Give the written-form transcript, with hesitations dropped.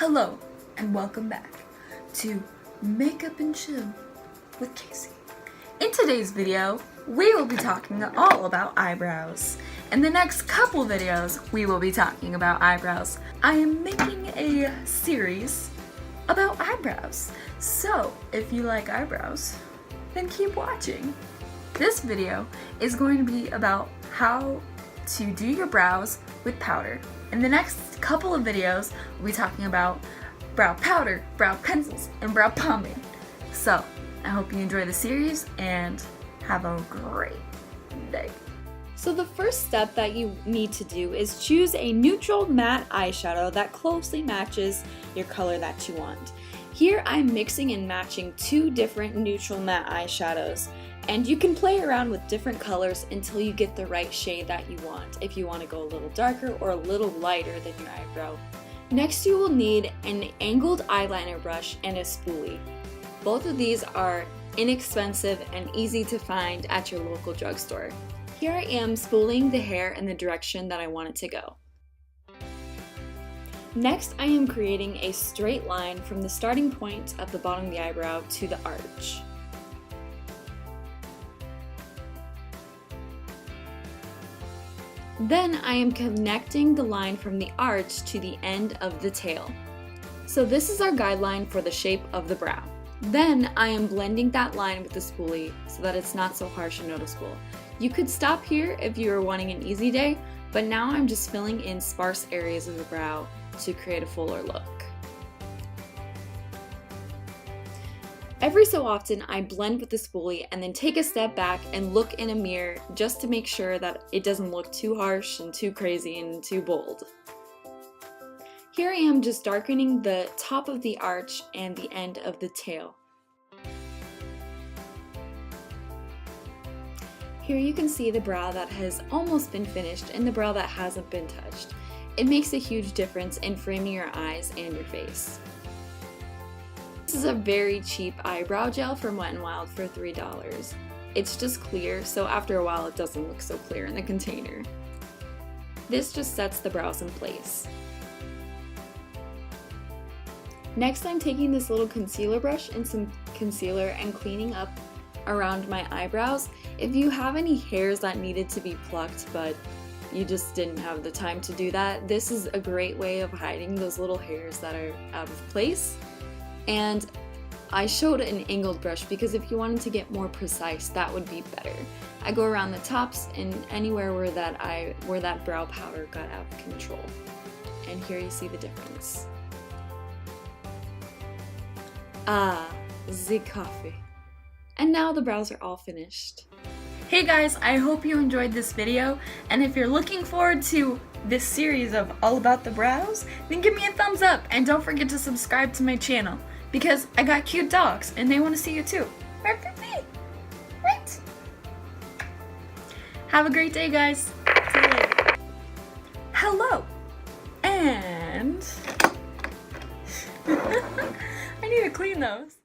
Hello and welcome back to Makeup and Chill with Casey. In today's video, we will be talking all about eyebrows. In the next couple videos, we will be talking about eyebrows. I am making a series about eyebrows. So if you like eyebrows, then keep watching. This video is going to be about how to do your brows with powder. In the next couple of videos, we'll be talking about brow powder, brow pencils, and brow pomade. So, I hope you enjoy the series and have a great day. So the first step that you need to do is choose a neutral matte eyeshadow that closely matches your color that you want. Here I'm mixing and matching two different neutral matte eyeshadows, and you can play around with different colors until you get the right shade that you want, if you want to go a little darker or a little lighter than your eyebrow. Next you will need an angled eyeliner brush and a spoolie. Both of these are inexpensive and easy to find at your local drugstore. Here I am spooling the hair in the direction that I want it to go. Next I am creating a straight line from the starting point of the bottom of the eyebrow to the arch. Then I am connecting the line from the arch to the end of the tail. So this is our guideline for the shape of the brow. Then I am blending that line with the spoolie so that it's not so harsh and noticeable. You could stop here if you were wanting an easy day, but now I'm just filling in sparse areas of the brow to create a fuller look. Every so often I blend with the spoolie and then take a step back and look in a mirror just to make sure that it doesn't look too harsh and too crazy and too bold. Here I am just darkening the top of the arch and the end of the tail. Here you can see the brow that has almost been finished and the brow that hasn't been touched. It makes a huge difference in framing your eyes and your face. This is a very cheap eyebrow gel from Wet n Wild for $3. It's just clear, so after a while it doesn't look so clear in the container. This just sets the brows in place. Next I'm taking this little concealer brush and some concealer and cleaning up around my eyebrows. If you have any hairs that needed to be plucked but you just didn't have the time to do that, this is a great way of hiding those little hairs that are out of place. And I showed an angled brush because if you wanted to get more precise, that would be better. I go around the tops and anywhere where that brow powder got out of control. And here you see the difference. Ah, the coffee. And now the brows are all finished. Hey guys, I hope you enjoyed this video, and if you're looking forward to this series of all about the brows, then give me a thumbs up and don't forget to subscribe to my channel because I got cute dogs and they want to see you too. Right? Have a great day, guys. See you later. Hello, and I need to clean those.